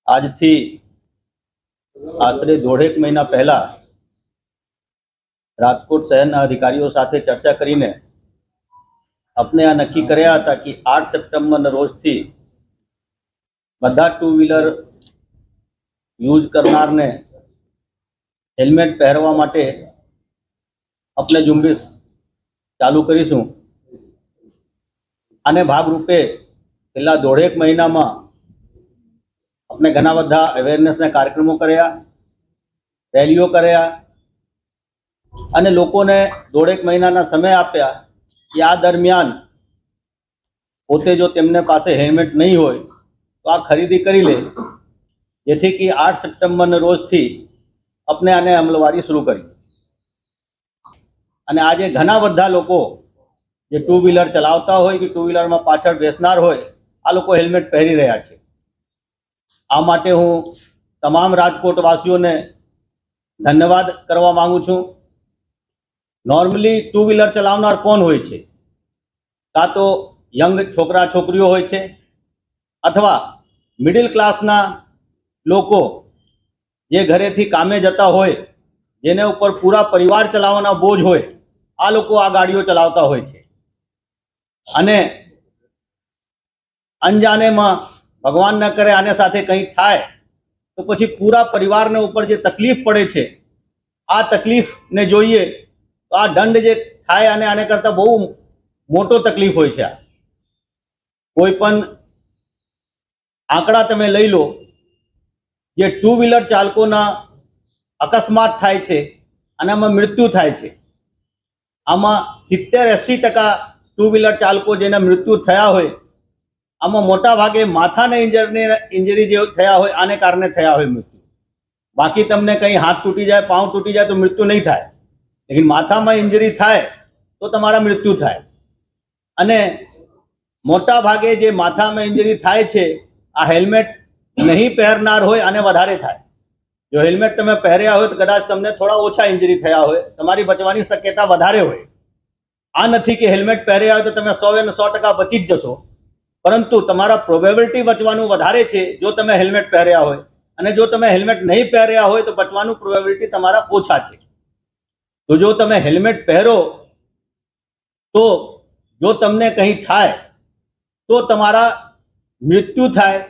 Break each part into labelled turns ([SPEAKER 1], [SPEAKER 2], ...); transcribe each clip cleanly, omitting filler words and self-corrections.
[SPEAKER 1] આજથી આશરે દોઢેક મહિના પહેલા રાજકોટ શહેરના અધિકારીઓ સાથે ચર્ચા કરીને આપણે આ નક્કી કર્યા હતા કે 8 સપ્ટેમ્બરના રોજથી બધા ટુ વ્હીલર યુઝ કરનારને હેલ્મેટ પહેરવા માટે આપણે ઝુંબેશ ચાલુ કરીશું। આને ભાગરૂપે છેલ્લા દોઢેક મહિનામાં આપણે ઘણા બધા અવેરનેસના કાર્યક્રમો કર્યા, રેલીઓ કર્યા અને લોકોને દોઢેક મહિનાના સમય આપ્યા કે આ દરમિયાન પોતે જો તેમને પાસે હેલ્મેટ નહીં હોય તો આ ખરીદી કરી લે, જેથી કે 8 સપ્ટેમ્બરના રોજથી આપણે આને અમલવારી શરૂ કરી। અને આજે ઘણા બધા લોકો જે ટુ વ્હીલર ચલાવતા હોય કે ટુ વ્હીલરમાં પાછળ બેસનાર હોય, આ લોકો હેલ્મેટ પહેરી રહ્યા છે। આ માટે હું તમામ રાજકોટવાસીઓને ધન્યવાદ કરવા માંગુ છું। નોર્મલી ટુ વ્હીલર ચલાવનાર કોણ હોય છે? કાં તો યંગ છોકરા છોકરીઓ હોય છે અથવા મિડિલ ક્લાસના લોકો જે ઘરેથી કામે જતા હોય, જેને ઉપર પૂરા પરિવાર ચલાવવાના બોજ હોય, આ લોકો આ ગાડીઓ ચલાવતા હોય છે। અને અનજાનેમાં ભગવાન ન કરે આને સાથે કંઈ થાય તો પછી પૂરા પરિવારને ઉપર જે તકલીફ પડે છે, આ તકલીફને જોઈએ તો આ દંડ જે થાય અને આને કરતાં બહુ મોટો તકલીફ હોય છે। કોઈ પણ આંકડા તમે લઈ લો, જે ટુ વ્હીલર ચાલકોના અકસ્માત થાય છે અને આમાં મૃત્યુ થાય છે, આમાં 70-80% ટુ વ્હીલર ચાલકો જેના મૃત્યુ થયા હોય, આમાં મોટા ભાગે માથાને ઇન્જરી જે થયા હોય આને કારણે થયા હોય મૃત્યુ। બાકી તમને કંઈ હાથ તૂટી જાય, પાઉં તૂટી જાય તો મૃત્યુ નહીં થાય, લેકિન માથામાં ઇન્જરી થાય તો તમારા મૃત્યુ થાય। અને મોટા ભાગે જે માથામાં ઇન્જરી થાય છે, આ હેલ્મેટ નહીં પહેરનાર હોય અને વધારે થાય। જો હેલ્મેટ તમે પહેર્યા હોય તો કદાચ તમને થોડા ઓછા ઇન્જરી થયા હોય, તમારી બચવાની શક્યતા વધારે હોય। આ નથી કે હેલ્મેટ પહેર્યા હોય તો તમે 100% બચી જ જશો, પરંતુ તમારા પ્રોબેબિલિટી બચવાનું વધારે છે જો તમે હેલ્મેટ પહેર્યા હોય, અને જો તમે હેલ્મેટ નહીં પહેર્યા હોય તો બચવાનું પ્રોબેબિલિટી તમારા ઓછા છે। તો જો તમે હેલ્મેટ પહેરો તો જો તમને કંઈ થાય તો તમારા મૃત્યુ થાય,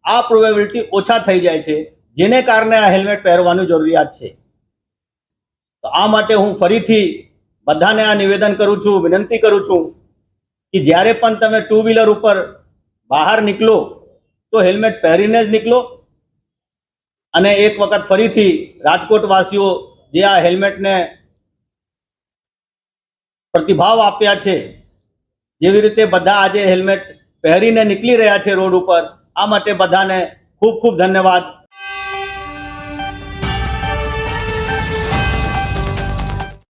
[SPEAKER 1] આ પ્રોબેબિલિટી ઓછા થઈ જાય છે, જેને કારણે આ હેલ્મેટ પહેરવાની જરૂરિયાત છે। તો આ માટે હું ફરીથી બધાને આ નિવેદન કરું છું, વિનંતી કરું છું કે જ્યારે પણ તમે ટુ વ્હીલર ઉપર બહાર નીકળો તો હેલ્મેટ પહેરીને જ નીકળો। અને એક વખત ફરીથી રાજકોટવાસીઓ જે આ હેલ્મેટને પ્રતિભાવ આપ્યા છે, જેવી રીતે બધા આજે હેલ્મેટ પહેરીને નીકળી રહ્યા છે રોડ ઉપર, આ માટે બધાને ખૂબ ખૂબ ધન્યવાદ।